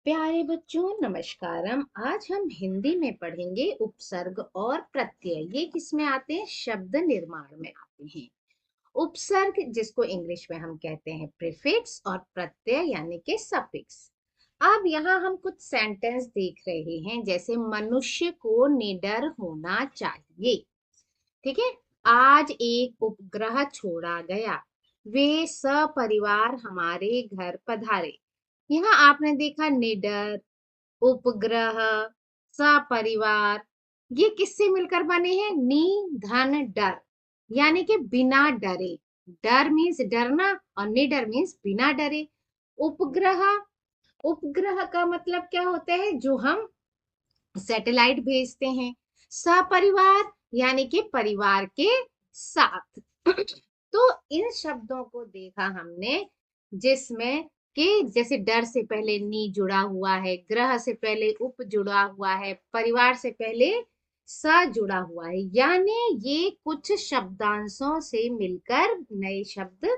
प्यारे बच्चों नमस्कारम। आज हम हिंदी में पढ़ेंगे उपसर्ग और प्रत्यय। ये किसमें आते हैं? शब्द निर्माण में आते हैं। उपसर्ग जिसको इंग्लिश में हम कहते हैं प्रीफिक्स, और प्रत्यय यानी कि सफिक्स। अब यहाँ हम कुछ सेंटेंस देख रहे हैं, जैसे मनुष्य को निडर होना चाहिए। ठीक है। आज एक उपग्रह छोड़ा गया, वे सपरिवार हमारे घर पधारे। यहाँ आपने देखा निडर, उपग्रह, सपरिवार, ये किससे मिलकर बने हैं? नी धन डर, यानी कि बिना डरे। डर मीन्स डरना और निडर मीन्स बिना डरे। उपग्रह, उपग्रह का मतलब क्या होता है? जो हम सैटेलाइट भेजते हैं। सपरिवार यानी कि परिवार के साथ। तो इन शब्दों को देखा हमने, जिसमें कि जैसे डर से पहले नी जुड़ा हुआ है, ग्रह से पहले उप जुड़ा हुआ है, परिवार से पहले स जुड़ा हुआ है, यानी ये कुछ शब्दांशों से मिलकर नए शब्द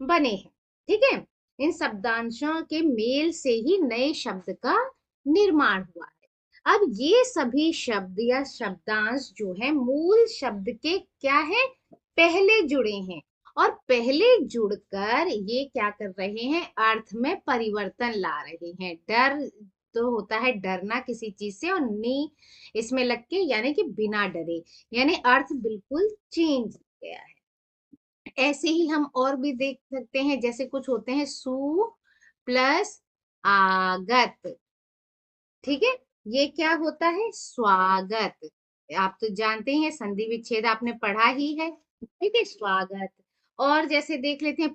बने हैं। ठीक है। इन शब्दांशों के मेल से ही नए शब्द का निर्माण हुआ है। अब ये सभी शब्द या शब्दांश जो है मूल शब्द के क्या है? पहले जुड़े हैं, और पहले जुड़कर ये क्या कर रहे हैं? अर्थ में परिवर्तन ला रहे हैं। डर तो होता है डरना किसी चीज से, और नी इसमें लग के यानी कि बिना डरे, यानी अर्थ बिल्कुल चेंज हो गया है। ऐसे ही हम और भी देख सकते हैं, जैसे कुछ होते हैं सु प्लस आगत। ठीक है। ये क्या होता है? स्वागत। आप तो जानते हैं, संधि विच्छेद आपने पढ़ा ही है। ठीक है, स्वागत। और जैसे देख लेते हैं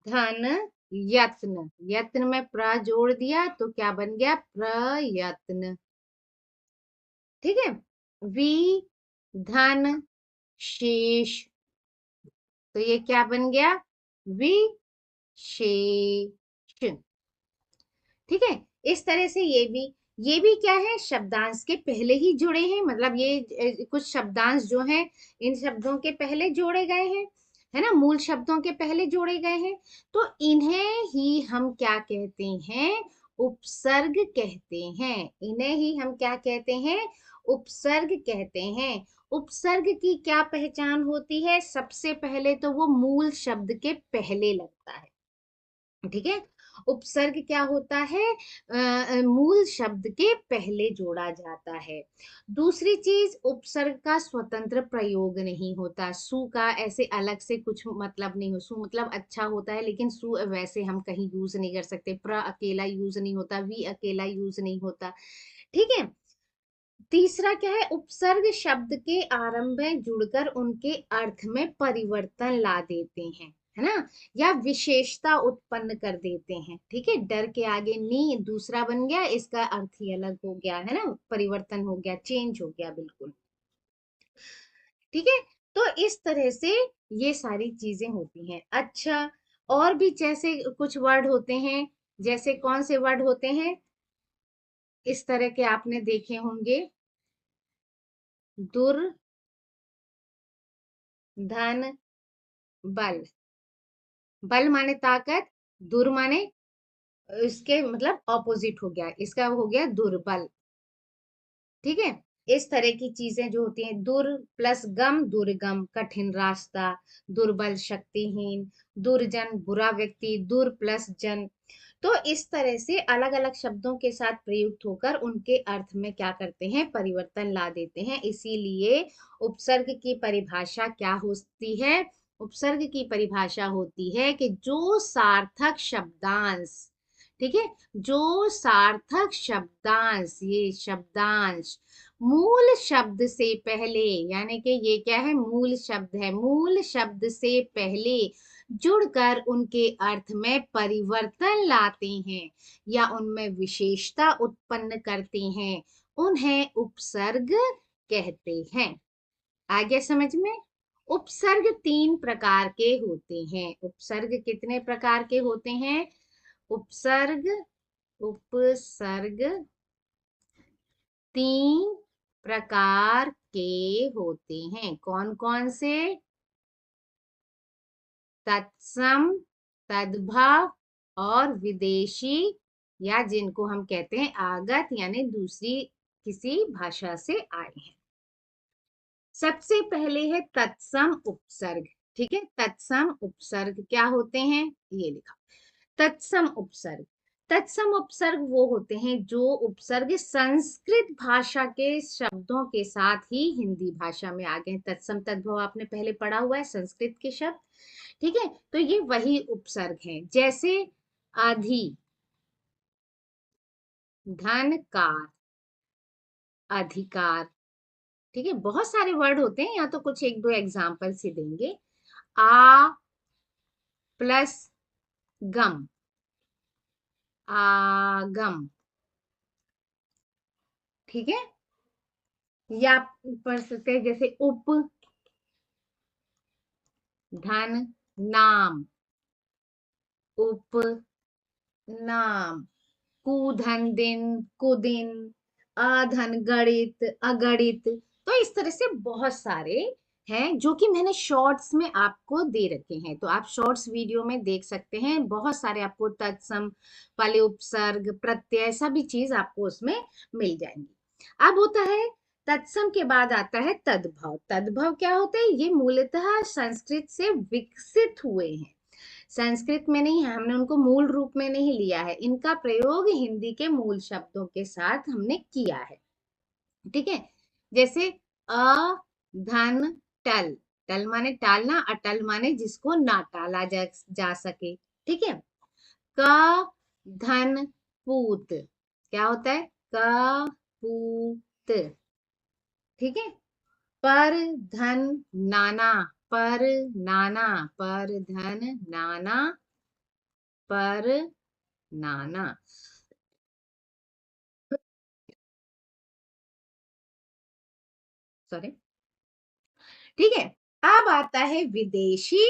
धन यत्न, यत्न में प्र जोड़ दिया तो क्या बन गया? प्रयत्न। ठीक है। वि धन शेष, तो ये क्या बन गया? विशेष। ठीक है। इस तरह से ये भी क्या है? शब्दांश के पहले ही जुड़े हैं, मतलब ये कुछ शब्दांश जो हैं इन शब्दों के पहले जोड़े गए हैं, है ना, मूल शब्दों के पहले जोड़े गए हैं। तो इन्हें ही हम क्या कहते हैं? उपसर्ग कहते हैं। इन्हें ही हम क्या कहते हैं? उपसर्ग कहते हैं। उपसर्ग की क्या पहचान होती है? सबसे पहले तो वो मूल शब्द के पहले लगता है। ठीक है। उपसर्ग क्या होता है? मूल शब्द के पहले जोड़ा जाता है। दूसरी चीज, उपसर्ग का स्वतंत्र प्रयोग नहीं होता। सु का ऐसे अलग से कुछ मतलब नहीं हो। सु मतलब अच्छा होता है, लेकिन सु वैसे हम कहीं यूज नहीं कर सकते। प्र अकेला यूज नहीं होता, वी अकेला यूज नहीं होता। ठीक है। तीसरा क्या है? उपसर्ग शब्द के आरंभ में जुड़कर उनके अर्थ में परिवर्तन ला देते हैं, है ना, या विशेषता उत्पन्न कर देते हैं। ठीक है। डर के आगे नी दूसरा बन गया, इसका अर्थ ही अलग हो गया, है ना, परिवर्तन हो गया, चेंज हो गया बिल्कुल। ठीक है। तो इस तरह से ये सारी चीजें होती हैं। अच्छा, और भी जैसे कुछ वर्ड होते हैं, जैसे कौन से वर्ड होते हैं इस तरह के आपने देखे होंगे? दुर धन बल। बल माने ताकत, दुर माने इसके मतलब ऑपोजिट हो गया, इसका हो गया दुर्बल। ठीक है। इस तरह की चीजें जो होती हैं, दुर प्लस गम, दुर्गम कठिन रास्ता, दुर्बल शक्तिहीन, दुर्जन बुरा व्यक्ति, दुर प्लस जन। तो इस तरह से अलग अलग शब्दों के साथ प्रयुक्त होकर उनके अर्थ में क्या करते हैं? परिवर्तन ला देते हैं। इसीलिए उपसर्ग की परिभाषा क्या होती है? उपसर्ग की परिभाषा होती है कि जो सार्थक शब्दांश, ठीक है, जो सार्थक शब्दांश, ये शब्दांश मूल शब्द से पहले, यानी कि ये क्या है? मूल शब्द है, मूल शब्द से पहले जुड़कर उनके अर्थ में परिवर्तन लाते हैं या उनमें विशेषता उत्पन्न करते हैं, उन्हें उपसर्ग कहते हैं। आगे समझ में? उपसर्ग तीन प्रकार के होते हैं। उपसर्ग कितने प्रकार के होते हैं? उपसर्ग, उपसर्ग तीन प्रकार के होते हैं। कौन कौन से? तत्सम, तद्भव और विदेशी या जिनको हम कहते हैं आगत, यानी दूसरी किसी भाषा से आए हैं। सबसे पहले है तत्सम उपसर्ग। ठीक है, तत्सम उपसर्ग क्या होते हैं, ये लिखा। तत्सम उपसर्ग, तत्सम उपसर्ग वो होते हैं जो उपसर्ग संस्कृत भाषा के शब्दों के साथ ही हिंदी भाषा में आ गए। तत्सम तद्भव आपने पहले पढ़ा हुआ है, संस्कृत के शब्द। ठीक है, तो ये वही उपसर्ग हैं, जैसे अधि, धन, कार, अधिकार। ठीक है, बहुत सारे वर्ड होते हैं, यहाँ तो कुछ एक दो एग्जाम्पल से देंगे। आ प्लस गम, आगम। ठीक है, या आप पढ़ सकते हैं जैसे उप, धन, नाम, उपनाम। कुधन, दिन, कुदिन, अधन, गणित, अगणित। तो इस तरह से बहुत सारे हैं जो कि मैंने शॉर्ट्स में आपको दे रखे हैं, तो आप शॉर्ट्स वीडियो में देख सकते हैं। बहुत सारे आपको तत्सम वाले उपसर्ग, प्रत्यय, सभी चीज आपको उसमें मिल जाएंगी। अब होता है तत्सम के बाद आता है तद्भव। तद्भव क्या होते हैं, ये मूलतः संस्कृत से विकसित हुए हैं। संस्कृत में नहीं है, हमने उनको मूल रूप में नहीं लिया है, इनका प्रयोग हिंदी के मूल शब्दों के साथ हमने किया है। ठीक है, जैसे अ, धन, टल। टल माने टालना, अटल माने जिसको ना टाला जा सके। ठीक है, क, धन, पूत। क्या होता है, क, पूत। ठीक है, पर, धन, नाना। पर, नाना, पर, धन, नाना, पर, नाना। सॉरी। ठीक है, अब आता है विदेशी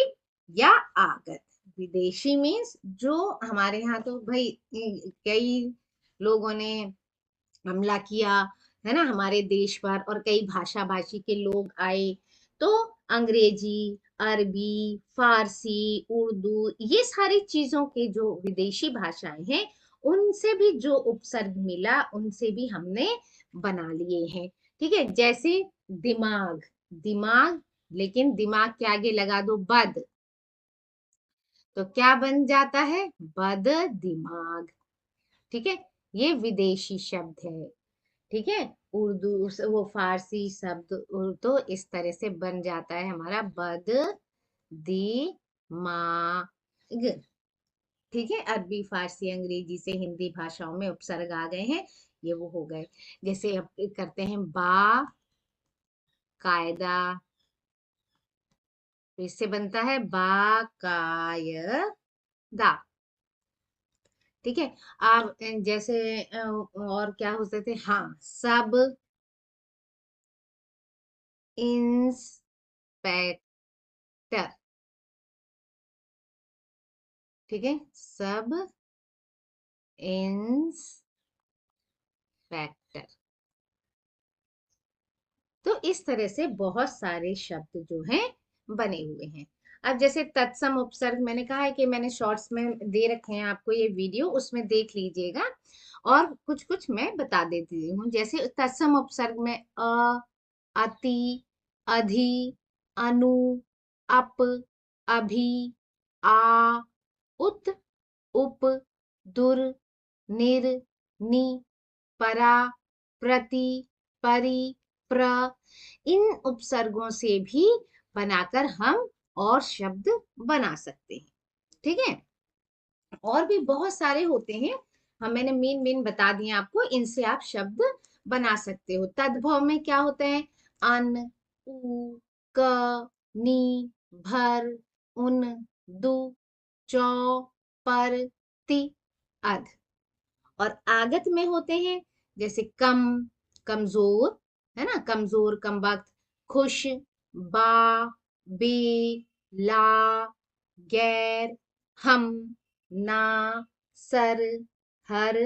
या आगत। विदेशी मीन्स जो हमारे यहाँ तो भाई कई लोगों ने हमला किया है ना हमारे देश पर, और कई भाषा भाषी के लोग आए, तो अंग्रेजी, अरबी, फारसी, उर्दू, ये सारी चीजों के जो विदेशी भाषाएं हैं, उनसे भी जो उपसर्ग मिला उनसे भी हमने बना लिए हैं। ठीक है, जैसे दिमाग, दिमाग, लेकिन दिमाग के आगे लगा दो बद, तो क्या बन जाता है, बद दिमाग। ठीक है, ये विदेशी शब्द है। ठीक है, उर्दू वो फारसी शब्द, तो इस तरह से बन जाता है हमारा बद दिमाग। ठीक है, अरबी, फारसी, अंग्रेजी से हिंदी भाषाओं में उपसर्ग आ गए हैं, ये वो हो गए। जैसे अब करते हैं बा कायदा, तो इससे बनता है बाकायदा। ठीक है, आप जैसे और क्या हो सकते हैं, हाँ, सब इंस्पेक्टर। ठीक है, सब इंस्पेक्टर। तो इस तरह से बहुत सारे शब्द जो हैं बने हुए हैं। अब जैसे तत्सम उपसर्ग, मैंने कहा है कि मैंने शॉर्ट्स में दे रखे हैं आपको ये वीडियो, उसमें देख लीजिएगा। और कुछ कुछ मैं बता देती हूँ, जैसे तत्सम उपसर्ग में अति, अधि, अनु, अप, अभि, आ, उत, उप, दुर, निर, नि, परा, प्रति, परि, प्र। इन उपसर्गों से भी बनाकर हम और शब्द बना सकते हैं। ठीक है, और भी बहुत सारे होते हैं, हम मैंने मेन मेन बता दिए आपको, इनसे आप शब्द बना सकते हो। तद्भव में क्या होता है, अन, उ, क, नि, भर, उन, दु, चौ, पर, ति, अध। और आगत में होते हैं जैसे कम, कमजोर, है ना, कमजोर, कम वक्त, खुश, बा, बे, ला, गैर, हम, ना, सर, हर,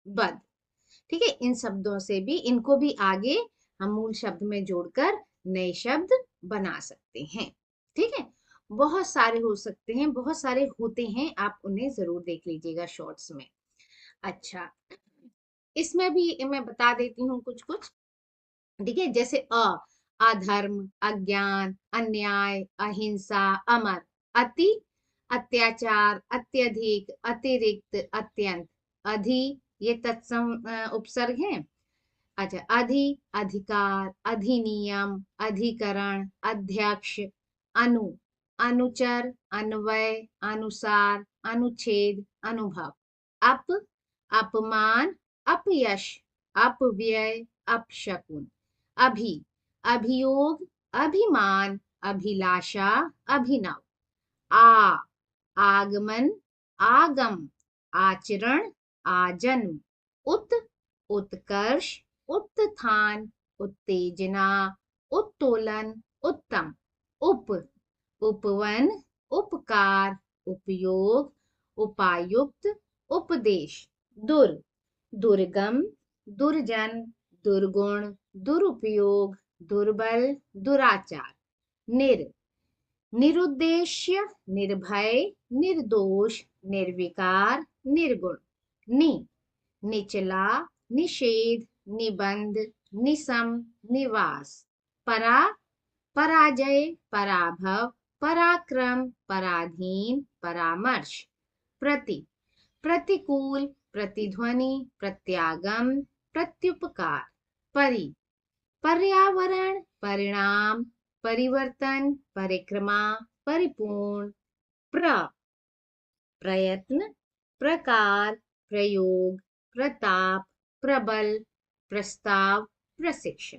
बद। ठीक है, इन शब्दों से भी, इनको भी आगे हम मूल शब्द में जोड़कर नए शब्द बना सकते हैं। ठीक है, बहुत सारे हो सकते हैं, बहुत सारे होते हैं, आप उन्हें जरूर देख लीजिएगा शॉर्ट्स में। अच्छा, इसमें भी मैं बता देती हूँ कुछ कुछ। ठीक है, जैसे अधर्म, अज्ञान, अन्याय, अहिंसा, अमर, अति, अत्याचार, अत्यधिक, अतिरिक्त, अत्यंत, अधि, ये तत्सम उपसर्ग हैं। अच्छा, अधि, अधिकार, अधिनियम, अधिकरण, अध्यक्ष, अनु, अनुचर, अन्वय, अनुसार, अनुच्छेद, अनुभव, अप, अपमान, अपयश, अपव्यय, अपशकुन, अभि, अभियोग, अभिमान, अभिलाषा, अभिनव, आ, आगमन, आगम, आचरण, आजन्म, उत, उत्कर्ष, उत्थान, उत्तेजना, उत्तोलन, उत्तम, उप, उपवन, उपकार, उपयोग, उपायुक्त, उपदेश, दुर, दुर्गम, दुर्जन, दुर्गुण, दुरुपयोग, दुर्बल, दुराचार, निर, निरुद्देश्य, निर्भय, निर्दोष, निर्विकार, निर्गुण, नि, निचला, निषेध, निबंध, निसम, निवास, परा, पराजय, पराभव, पराक्रम, पराधीन, परामर्श, प्रति, प्रतिकूल, प्रतिध्वनि, प्रत्यागम, प्रत्युपकार, परि, पर्यावरण, परिणाम, परिवर्तन, परिक्रमा, परिपूर्ण, प्रयत्न, प्रकार, प्रयोग, प्रताप, प्रबल, प्रस्ताव, प्रशिक्षण।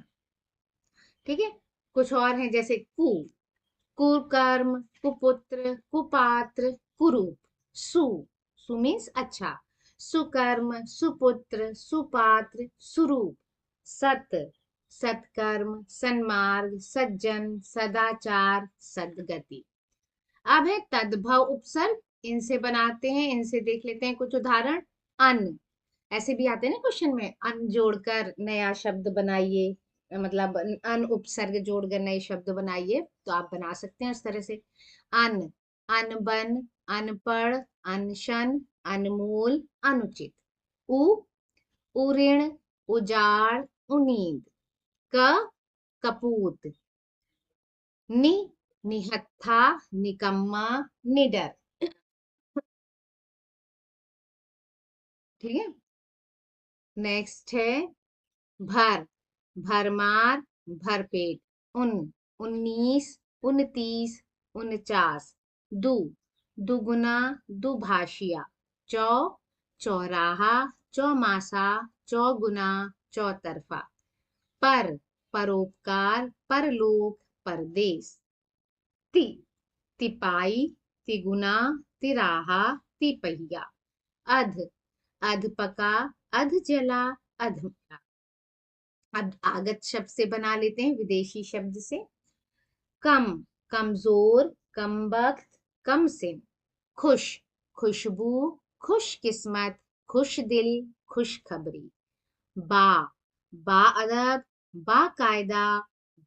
ठीक है, कुछ और हैं जैसे कुकर्म, कुपुत्र, कुपात्र, कुरूप, सु, सु मीन्स अच्छा, सुकर्म, सुपुत्र, सुपात्र, सुरूप, सत, सत्कर्म, सन्मार्ग, सज्जन, सदाचार, सद्गति। अब है तद्भव उपसर्ग, इनसे बनाते हैं, इनसे देख लेते हैं कुछ उदाहरण। अन, ऐसे भी आते हैं ना क्वेश्चन में, अन जोड़कर नया शब्द बनाइए, मतलब अन उपसर्ग जोड़कर नए शब्द बनाइए, तो आप बना सकते हैं इस तरह से। अन, अनबन, अनपढ़, अनशन, अनमोल, अनुचित। उ, उऋण, उजाड़, उनींद। क, कपूत। नि, निहत्था, निकम्मा, निडर। ठीक है, नेक्स्ट है भर, भरमार, भरपेट। उन, 19, 29, 49। दु, दुगुना, दुभाषिया। चौ, चौराहा, चौमासा, चौगुना, चौतरफा। पर, परोपकार, परलोक, परदेश। ति, तिपाई, तिगुना, तिराहा, तिपहिया। अध, अधपका, अधजला, अधमरा। अब आगत शब्द से बना लेते हैं, विदेशी शब्द से। कम, कमजोर, कमबख्त, कमसिन। खुश, खुशबू, खुशकिस्मत, खुश दिल, खुशखबरी। बा, बाअदब, बाकायदा,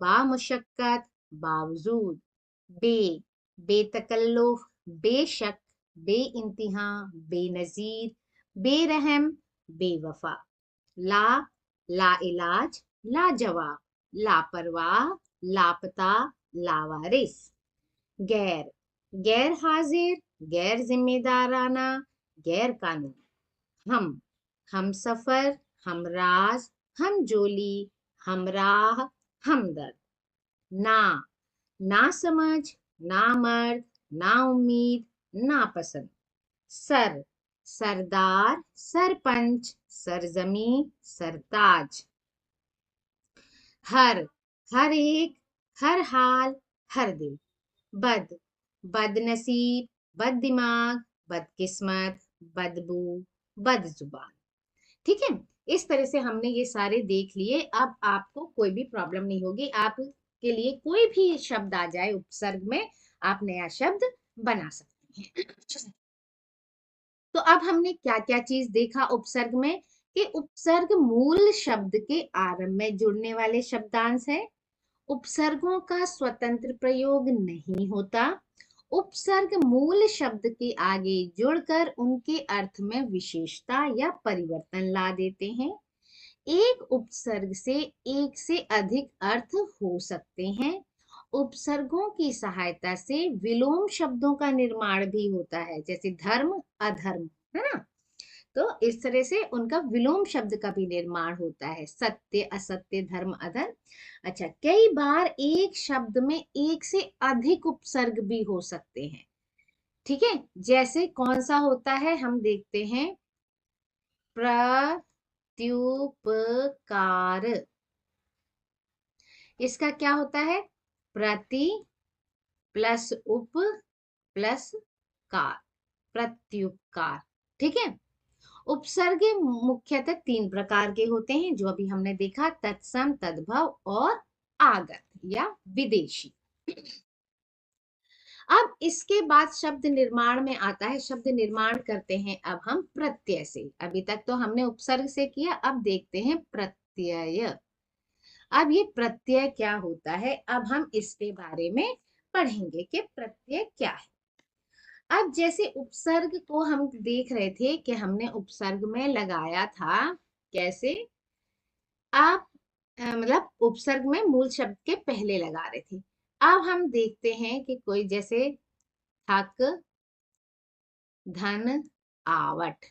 बामुशक्कत, बावजूद। बे, बेतकल्लुफ, बेशक, बेइंतिहा, बेनजीर, बेरहम, बेवफा। ला, लाइलाज, लाजवाब, लापरवाह, लापता, लावारिस। गैर, गैर हाजिर, गैर जिम्मेदाराना, गैर कानूनी। हम सफर, हमराज, हम जोली, हमराह, हमदर्द। ना, ना समझ, ना मर्द, ना उम्मीद, ना पसंद। सर, सरदार, सरपंच, सरजमी, सरताज। हर, हर एक, हर हाल, हर दिल। बद, बदनसीब, बददिमाग, बदकिस्मत, बदबू, बदजुबान। ठीक है, इस तरह से हमने ये सारे देख लिए। अब आपको कोई भी प्रॉब्लम नहीं होगी, आपके लिए कोई भी शब्द आ जाए उपसर्ग में, आप नया शब्द बना सकते हैं। तो अब हमने क्या क्या चीज देखा उपसर्ग में, कि उपसर्ग मूल शब्द के आरंभ में जुड़ने वाले शब्दांश है। उपसर्गों का स्वतंत्र प्रयोग नहीं होता। उपसर्ग मूल शब्द के आगे जुड़कर उनके अर्थ में विशेषता या परिवर्तन ला देते हैं। एक उपसर्ग से एक से अधिक अर्थ हो सकते हैं। उपसर्गों की सहायता से विलोम शब्दों का निर्माण भी होता है, जैसे धर्म अधर्म, है ना। तो इस तरह से उनका विलोम शब्द का भी निर्माण होता है, सत्य असत्य धर्म अधर्म। अच्छा, कई बार एक शब्द में एक से अधिक उपसर्ग भी हो सकते हैं। ठीक है, जैसे कौन सा होता है हम देखते हैं, प्रत्युपकार। इसका क्या होता है, प्रति प्लस उप प्लस कार, प्रत्युपकार। ठीक है। उपसर्ग मुख्यतः तीन प्रकार के होते हैं, जो अभी हमने देखा, तत्सम तद्भव और आगत या विदेशी। अब इसके बाद शब्द निर्माण में आता है, शब्द निर्माण करते हैं अब हम प्रत्यय से। अभी तक तो हमने उपसर्ग से किया, अब देखते हैं प्रत्यय। अब ये प्रत्यय क्या होता है, अब हम इसके बारे में पढ़ेंगे कि प्रत्यय क्या है। अब जैसे उपसर्ग को हम देख रहे थे कि हमने उपसर्ग में लगाया था कैसे, आप मतलब उपसर्ग में मूल शब्द के पहले लगा रहे थे। अब हम देखते हैं कि कोई जैसे थक धन आवट,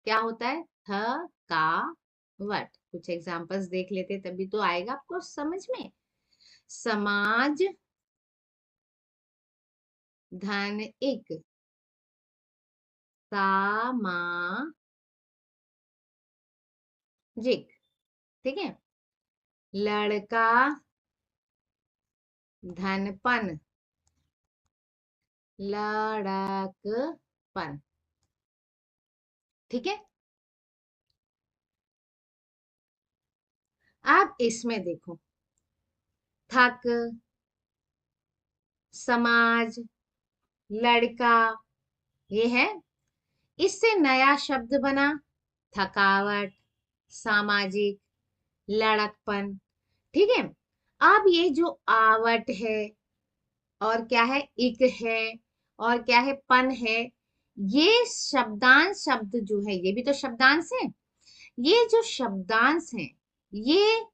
क्या होता है, थ का वट। कुछ एग्जांपल्स देख लेते तभी तो आएगा आपको समझ में। समाज धन एक, सामाजिक। ठीक है। लड़का धनपन, लड़कपन। ठीक है। आप इसमें देखो, थक, समाज, लड़का, ये है। इससे नया शब्द बना, थकावट, सामाजिक, लड़कपन। ठीक है। अब ये जो आवट है और क्या है, इक है और क्या है, पन है, ये शब्दांश शब्द जो है, ये भी तो शब्दांश है। ये जो शब्दांश हैं, ये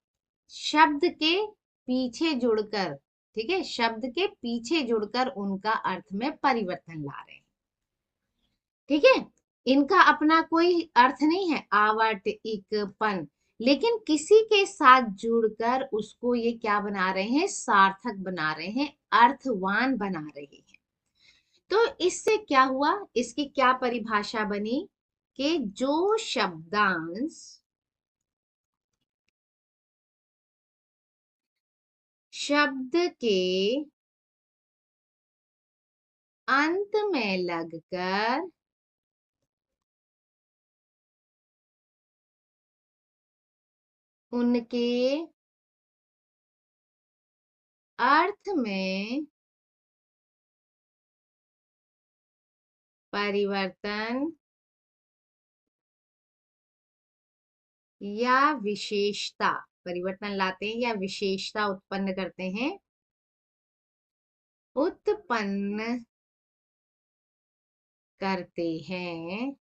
शब्द के पीछे जुड़कर, ठीक है, शब्द के पीछे जुड़कर उनका अर्थ में परिवर्तन ला रहे हैं। ठीक है। इनका अपना कोई अर्थ नहीं है, आवट इक पन, लेकिन किसी के साथ जुड़कर उसको ये क्या बना रहे हैं, सार्थक बना रहे हैं, अर्थवान बना रहे हैं। तो इससे क्या हुआ, इसकी क्या परिभाषा बनी कि जो शब्दांश शब्द के अंत में लगकर उनके अर्थ में परिवर्तन या विशेषता, परिवर्तन लाते हैं या विशेषता उत्पन्न करते हैं, उत्पन्न करते हैं,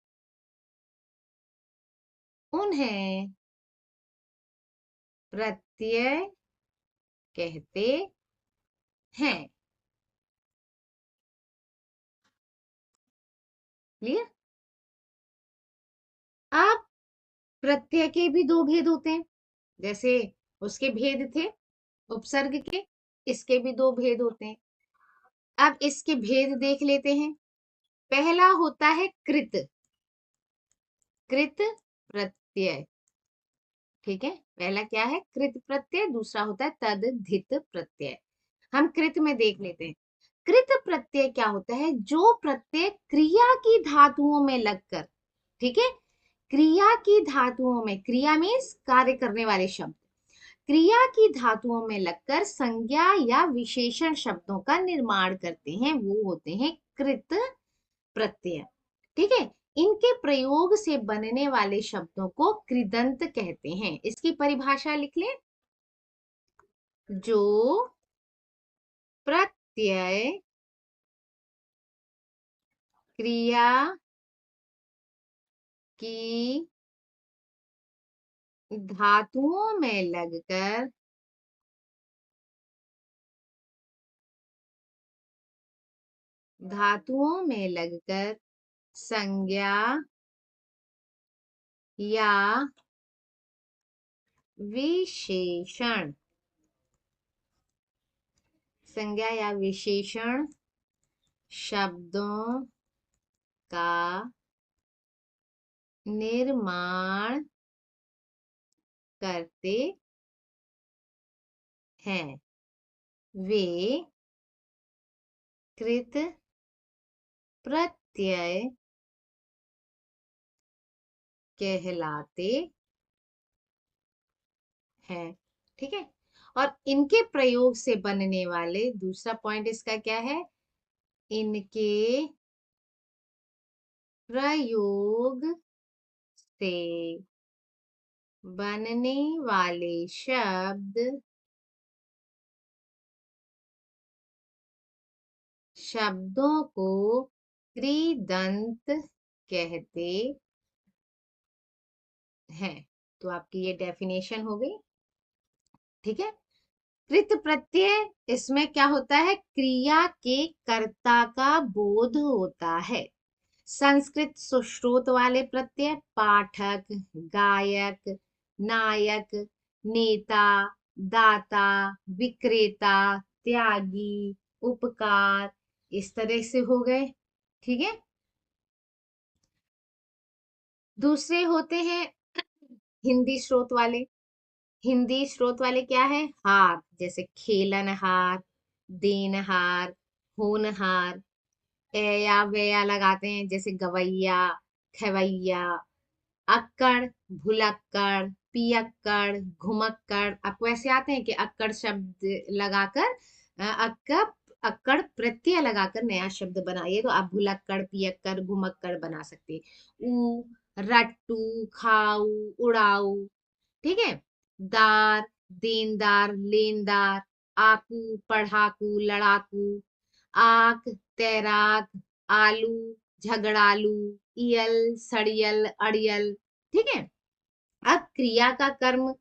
उन्हें प्रत्यय कहते हैं। क्लियर। अब प्रत्यय के भी दो भेद होते हैं, जैसे उसके भेद थे उपसर्ग के, इसके भी दो भेद होते हैं। अब इसके भेद देख लेते हैं। पहला होता है कृत, कृत प्रत्यय। ठीक है, पहला क्या है, कृत प्रत्यय, दूसरा होता है तद्धित प्रत्यय। हम कृत में देख लेते हैं। कृत प्रत्यय क्या होता है, जो प्रत्यय क्रिया की धातुओं में लगकर, ठीक है, क्रिया की धातुओं में, क्रिया मीन्स कार्य करने वाले शब्द, क्रिया की धातुओं में लगकर संज्ञा या विशेषण शब्दों का निर्माण करते हैं, वो होते हैं कृत प्रत्यय। ठीक है। इनके प्रयोग से बनने वाले शब्दों को कृदंत कहते हैं। इसकी परिभाषा लिख लें, जो प्रत्यय क्रिया की धातुओं में लगकर संज्ञा या विशेषण शब्दों का निर्माण करते हैं, वे कृत प्रत्यय कहलाते हैं। ठीक है। और इनके प्रयोग से बनने वाले, दूसरा पॉइंट इसका क्या है, इनके प्रयोग से बनने वाले शब्दों को कृदंत कहते हैं। तो आपकी ये डेफिनेशन हो गई। ठीक है। कृत प्रत्यय, इसमें क्या होता है, क्रिया के कर्ता का बोध होता है। संस्कृत सुश्रुत वाले प्रत्यय पाठक, गायक, नायक, नेता, दाता, विक्रेता, त्यागी, उपकार, इस तरह से हो गए। ठीक है। दूसरे होते हैं हिंदी स्रोत वाले। हिंदी स्रोत वाले क्या है, हार, जैसे खेलनहार, देनहार, होनहार। ए या वे या लगाते हैं, जैसे गवैया, खवैया। अक्कड़, भुलक्कड़, पियक्कड़, घुमक्कड़। आपको ऐसे आते हैं कि अक्कड़ शब्द लगाकर अक्कड़ अक्कड़ प्रत्यय लगाकर नया शब्द बनाइए, तो आप भुलक्कड़, पियक्कड़, घुमक्कड़ बना सकते हैं। ऊ, रट्टू, खाऊ, उड़ाऊ। ठीक है। दार, देनदार, लेनदार। आकू, पढ़ाकू, लड़ाकू। आक, तैराक, आलू, झगड़ालू, इयल, सड़ियल, अड़ियल। ठीक है। अब क्रिया का कर्म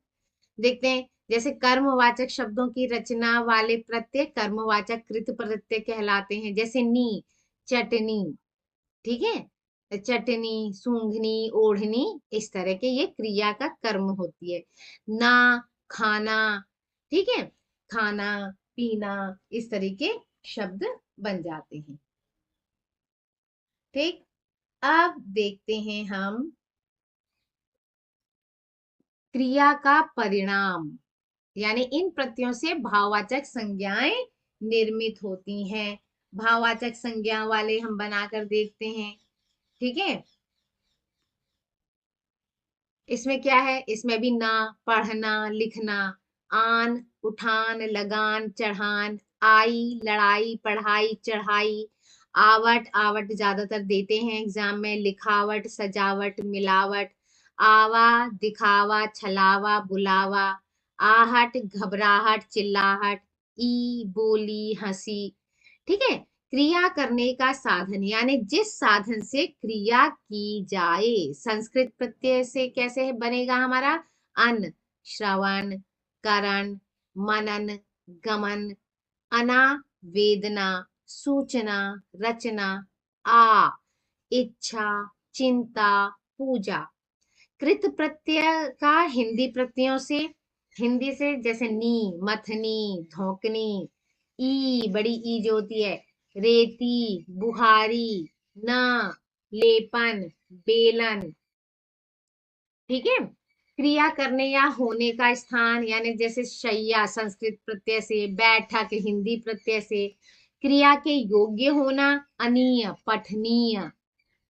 देखते हैं। जैसे कर्मवाचक शब्दों की रचना वाले प्रत्यय कर्मवाचक कृत प्रत्यय कहलाते हैं, जैसे नी, चटनी। ठीक है। चटनी, सूंघनी, ओढ़नी, इस तरह के ये क्रिया का कर्म होती है। ना, खाना। ठीक है। खाना, पीना, इस तरह के शब्द बन जाते हैं। ठीक। अब देखते हैं हम क्रिया का परिणाम, यानी इन प्रत्ययों से भाववाचक संज्ञाएं निर्मित होती हैं। भाववाचक संज्ञा वाले हम बनाकर देखते हैं। ठीक है। इसमें क्या है, इसमें भी ना, पढ़ना, लिखना। आन, उठान, लगान, चढ़ान। आई, लड़ाई, पढ़ाई, चढ़ाई। आवट, आवट ज्यादातर देते हैं एग्जाम में। लिखावट, सजावट, मिलावट। आवा, दिखावा, छलावा, बुलावा। आहट, घबराहट, चिल्लाहट। ई, बोली, हंसी। ठीक है। क्रिया करने का साधन, यानी जिस साधन से क्रिया की जाए। संस्कृत प्रत्यय से कैसे बनेगा हमारा, अन, श्रवण, करण, मनन, गमन। अना, वेदना, सूचना, रचना। आ, इच्छा, चिंता, पूजा। कृत प्रत्यय का हिंदी प्रत्ययों से, हिंदी से जैसे नी, मथनी, धोकनी। ई, बड़ी ई जो होती है, रेती, बुहारी। न, लेपन, बेलन। ठीक है। क्रिया करने या होने का स्थान, यानी जैसे शैया संस्कृत प्रत्यय से, बैठक हिंदी प्रत्यय से। क्रिया के योग्य होना, अनीय, पठनीय।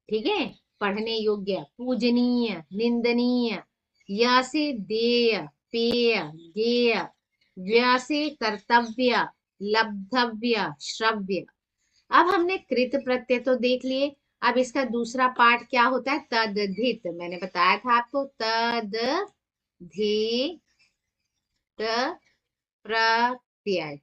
ठीक है। पढ़ने योग्य, पूजनीय, निंदनीय। या से देय, पेय, गेय। व्य से कर्तव्य, लब्धव्य, श्रव्य। अब हमने कृत प्रत्यय तो देख लिए। अब इसका दूसरा पार्ट क्या होता है, तदधित। मैंने बताया था आपको, तदधित प्रत्यय।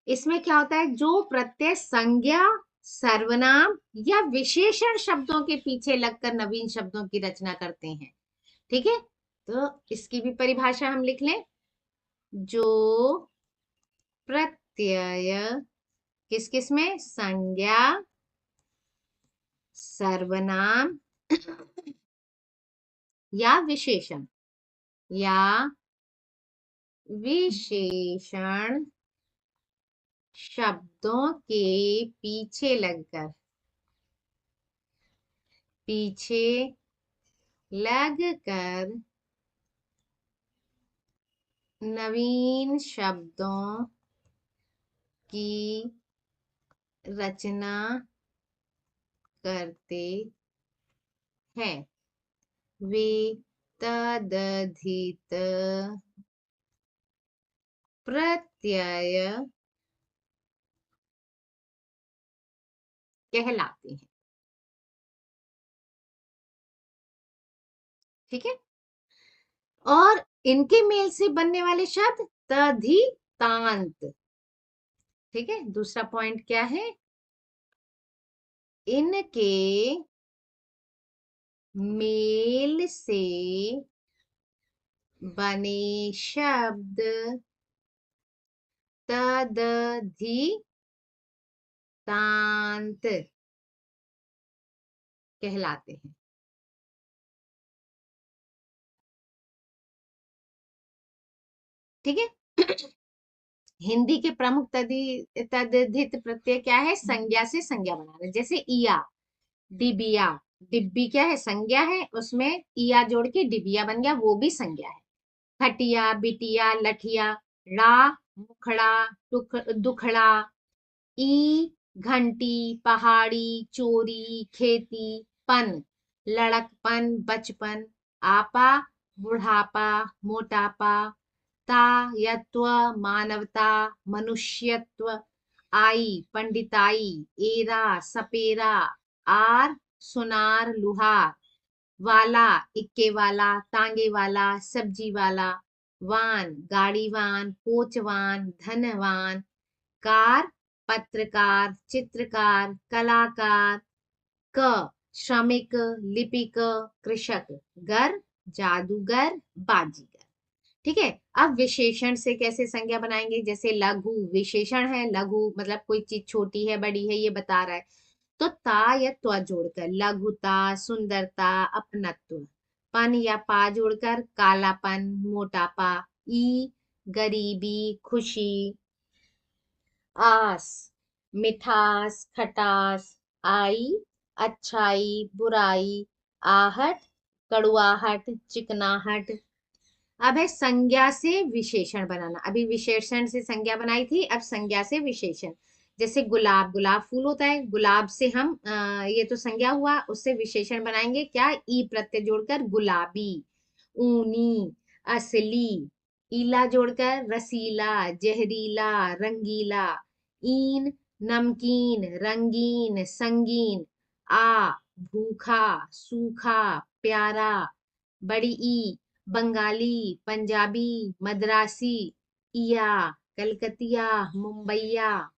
इसमें क्या होता है, जो प्रत्यय संज्ञा सर्वनाम या विशेषण शब्दों के पीछे लगकर नवीन शब्दों की रचना करते हैं। ठीक है, तो इसकी भी परिभाषा हम लिख लें। जो प्रत्यय किस किस में, संज्ञा, सर्वनाम या विशेषण या विशेषण शब्दों के पीछे लगकर नवीन शब्दों की रचना करते हैं। वे तदधित प्रत्यय कहलाते हैं। ठीक है, और इनके मेल से बनने वाले शब्द तद्धितांत। ठीक है, दूसरा पॉइंट क्या है, इनके मेल से बने शब्द तद्धितांत कहलाते हैं। ठीक है, हिंदी के प्रमुख तद्धित प्रत्यय क्या है, संज्ञा से संज्ञा बनाना। जैसे इया, डिबिया, डिब्बी क्या है, संज्ञा है, उसमें इया जोड़ के डिबिया बन गया, वो भी संज्ञा है। खटिया, बिटिया, लठिया, ड़ा, मुखड़ा, दुखड़ा, ई, घंटी, पहाड़ी, चोरी, खेती, पन, लड़कपन, बचपन, आपा, बुढ़ापा, मोटापा, तायत्व, मानवता, मनुष्यत्व, आई, पंडिताई, एरा, सपेरा, आर, सुनार, लुहार, वाला, इक्के वाला, तांगे वाला, सब्जी वाला, वान, गाड़ीवान, कोचवान, धनवान, कार, पत्रकार, चित्रकार, कलाकार, क, श्रमिक, लिपिक, कृषक, गर, जादूगर, बाजीगर। ठीक है, अब विशेषण से कैसे संज्ञा बनाएंगे, जैसे लघु विशेषण है, लघु मतलब कोई चीज छोटी है बड़ी है ये बता रहा है, तो ता या त्व जोड़कर लघुता, सुंदरता, अपनत्व, पन या पा जोड़कर कालापन, मोटापा, ई, गरीबी, खुशी, आस, मिठास, खटास, आई, अच्छाई, बुराई, आहट, कड़ुआहट, चिकनाहट। अब है संज्ञा से विशेषण बनाना। अभी विशेषण से संज्ञा बनाई थी, अब संज्ञा से विशेषण। जैसे गुलाब, गुलाब फूल होता है, गुलाब से हम ये तो संज्ञा हुआ, उससे विशेषण बनाएंगे क्या, ई प्रत्यय जोड़कर गुलाबी, ऊनी, असली, ईला जोड़कर रसीला, जहरीला, रंगीला, ईन, नमकीन, रंगीन, संगीन, आ, भूखा, सूखा, प्यारा, बड़ी ई, बंगाली, पंजाबी, मद्रासी, इया, कलकतिया, मुंबईया,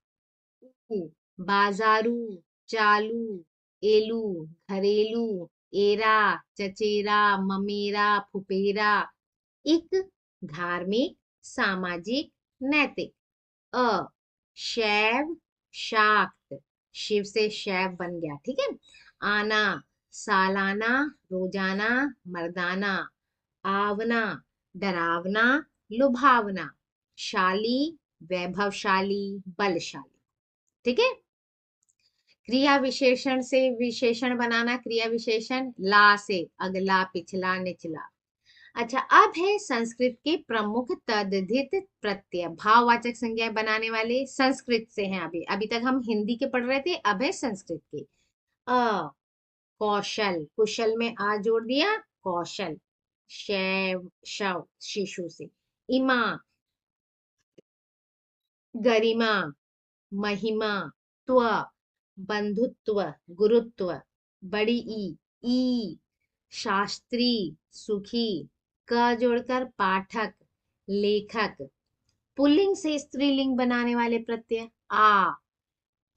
ऊ, बाजारू, चालू, एलू, घरेलू, एरा, चचेरा, ममेरा, फुपेरा, इक, धार्मिक, सामाजिक, नैतिक, अ, शैव, शाक्त, शिव से शैव बन गया। ठीक है, आना, सालाना, रोजाना, मर्दाना, आवना, डरावना, लुभावना, शाली, वैभवशाली, बलशाली। ठीक है, क्रिया विशेषण से विशेषण बनाना, क्रिया विशेषण ला से अगला, पिछला, निचला। अच्छा, अब है संस्कृत के प्रमुख तद्धित प्रत्यय, भाववाचक संज्ञाएं बनाने वाले, संस्कृत से हैं। अभी अभी तक हम हिंदी के पढ़ रहे थे, अब है संस्कृत के। अ, कौशल, कुशल में आ जोड़ दिया, कौशल, शैव, शव शिशु से, इमा, गरिमा, महिमा, त्व, बंधुत्व, गुरुत्व, बड़ी ई, शास्त्री, सुखी, क जोड़कर पाठक, लेखक, पुल्लिंग से स्त्रीलिंग बनाने वाले प्रत्यय, आ,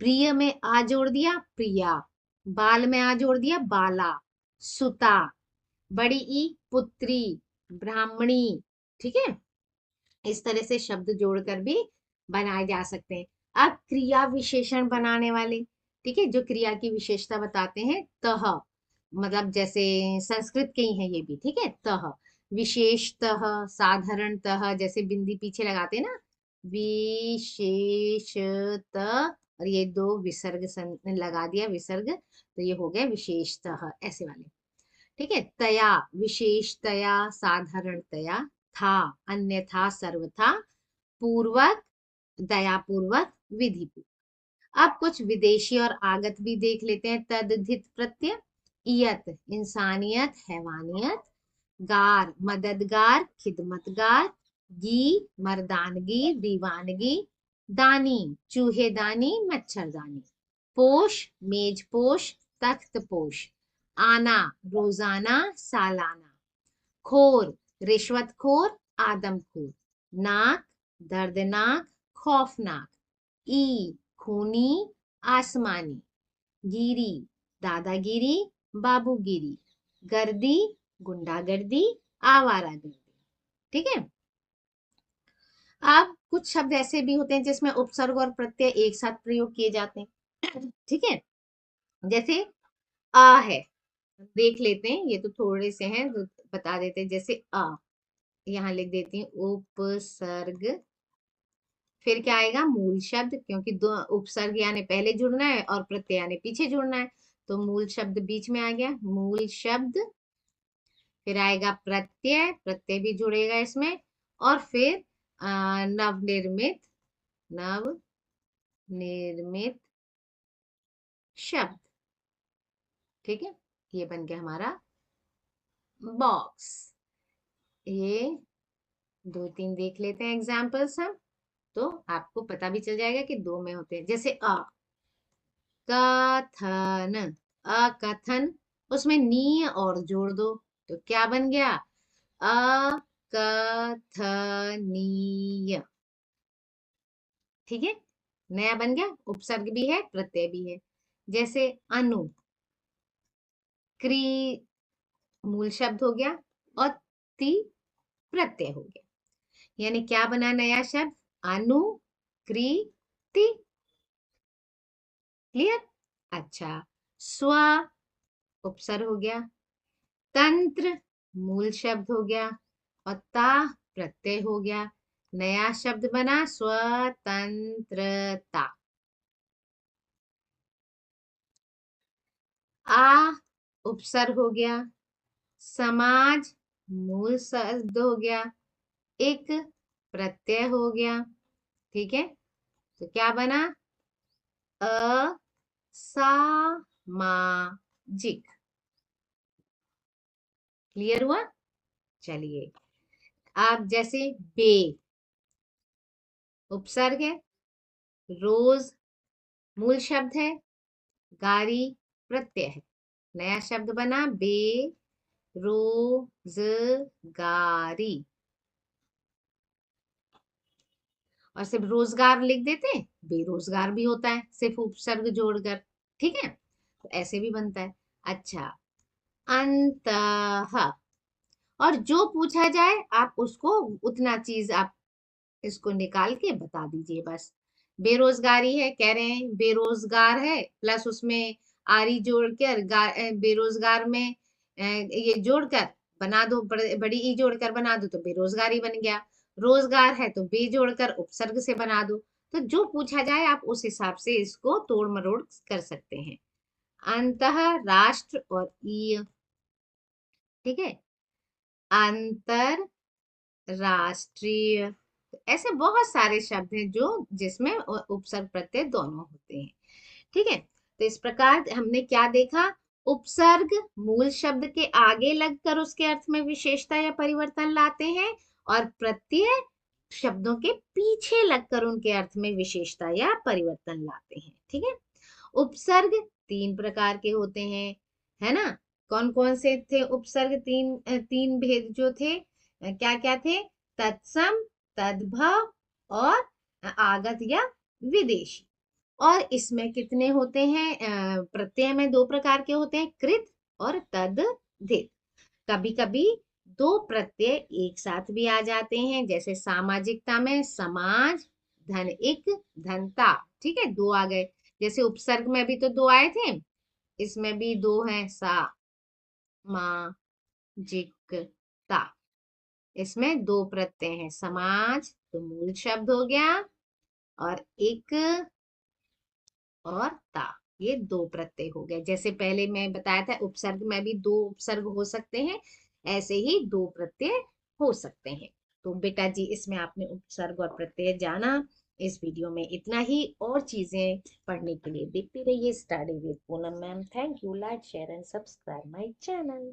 प्रिय में आ जोड़ दिया प्रिया, बाल में आ जोड़ दिया बाला, सुता, बड़ी ई पुत्री, ब्राह्मणी। ठीक है, इस तरह से शब्द जोड़कर भी बनाए जा सकते हैं। अब क्रिया विशेषण बनाने वाले, ठीक है, जो क्रिया की विशेषता बताते हैं, तह, मतलब जैसे संस्कृत के ही हैं ये भी, ठीक है। तह, विशेषतः, साधारणतः, जैसे बिंदी पीछे लगाते हैं ना, विशेषतः, और ये दो विसर्ग लगा दिया विसर्ग, तो ये हो गया विशेषतः, ऐसे वाले। ठीक है, तया, विशेषतया, साधारणतया, था, अन्यथा, सर्वथा, पूर्वक, दयापूर्वक, विधिपूर्वक। अब कुछ विदेशी और आगत भी देख लेते हैं। तदधित प्रत्यय, इयत, इंसानियत, हैवानियत, गार, मददगार, खिदमतगार, गी, मर्दानगी, दीवानगी, दानी, चूहेदानी, मच्छरदानी, पोश, मेजपोश, तख्तपोश, आना, रोजाना, सालाना, खोर, रिश्वतखोर, आदमखोर, नाक, दर्दनाक, खौफनाक, ई, खूनी, आसमानी, गिरी, दादागिरी, बाबूगिरी, गर्दी, गुंडागर्दी, आवारागर्दी। ठीक है, अब कुछ शब्द ऐसे भी होते हैं जिसमें उपसर्ग और प्रत्यय एक साथ प्रयोग किए जाते हैं। ठीक है, जैसे आ है, देख लेते हैं, ये तो थोड़े से हैं तो बता देते हैं। जैसे आ, यहाँ लिख देती हूँ उपसर्ग, फिर क्या आएगा, मूल शब्द, क्योंकि दो उपसर्ग यानी पहले जुड़ना है और प्रत्यय यानी पीछे जुड़ना है, तो मूल शब्द बीच में आ गया, मूल शब्द। फिर आएगा प्रत्यय, प्रत्यय भी जुड़ेगा इसमें, और फिर नवनिर्मित, नवनिर्मित शब्द। ठीक है, ये बन गया हमारा बॉक्स। ये दो तीन देख लेते हैं एग्जाम्पल्स हम, तो आपको पता भी चल जाएगा कि दो में होते हैं। जैसे कथन, अकथन, उसमें नी और जोड़ दो तो क्या बन गया, अकथनीय। ठीक है, नया बन गया, उपसर्ग भी है प्रत्यय भी है। जैसे अनु, क्री मूल शब्द हो गया, और ति प्रत्यय हो गया, यानी क्या बना नया शब्द, अनुकृति। क्लियर। अच्छा, स्व उपसर्ग हो गया, तंत्र मूल शब्द हो गया, और ता प्रत्यय हो गया, नया शब्द बना स्वतंत्रता। आ उपसर्ग हो गया, समाज मूल शब्द हो गया, एक प्रत्यय हो गया। ठीक है, तो क्या बना, असामाजिक। क्लियर हुआ। चलिए, आप जैसे बे उपसर्ग है, रोज मूल शब्द है, गारी प्रत्यय है, नया शब्द बना बेरोजगारी। और सिर्फ रोजगार लिख देते, बेरोजगार भी होता है सिर्फ उपसर्ग जोड़कर। ठीक है, तो ऐसे भी बनता है। अच्छा, अंतः, और जो पूछा जाए आप उसको उतना चीज आप इसको निकाल के बता दीजिए बस। बेरोजगारी है, कह रहे हैं बेरोजगार है, प्लस उसमें आरी जोड़कर बेरोजगार में ये जोड़कर बना दो, बड़ी ई जोड़कर बना दो तो बेरोजगारी बन गया। रोजगार है तो बे जोड़कर उपसर्ग से बना दो। तो जो पूछा जाए आप उस हिसाब से इसको तोड़ मरोड़ कर सकते हैं। अंतः, राष्ट्र, और ईय। ठीक है, अंतरराष्ट्रीय, ऐसे बहुत सारे शब्द हैं जो जिसमें उपसर्ग प्रत्यय दोनों होते हैं। ठीक है, तो इस प्रकार हमने क्या देखा, उपसर्ग मूल शब्द के आगे लगकर उसके अर्थ में विशेषता या परिवर्तन लाते हैं, और प्रत्यय शब्दों के पीछे लगकर उनके अर्थ में विशेषता या परिवर्तन लाते हैं। ठीक है, उपसर्ग तीन प्रकार के होते हैं, है ना। कौन कौन से थे उपसर्ग, तीन भेद जो थे, क्या क्या थे, तत्सम, तद्भव, और आगत या विदेशी। और इसमें कितने होते हैं? प्रत्यय में दो प्रकार के होते हैं, कृत और तद धित। कभी कभी दो प्रत्यय एक साथ भी आ जाते हैं, जैसे सामाजिकता में समाज, धन इक, धनता। ठीक है, दो आ गए। जैसे उपसर्ग में भी तो दो आए थे, इसमें भी दो हैं, सा मा जिकता। इसमें दो प्रत्यय हैं, समाज तो मूल शब्द हो गया, और एक और ता, ये दो प्रत्यय हो गए। जैसे पहले मैं बताया था उपसर्ग में भी दो उपसर्ग हो सकते हैं, ऐसे ही दो प्रत्यय हो सकते हैं। तो बेटा जी, इसमें आपने उपसर्ग और प्रत्यय जाना। इस वीडियो में इतना ही, और चीजें पढ़ने के लिए देखते रहिए study with Poonam ma'am. Thank you. Like share and subscribe my channel.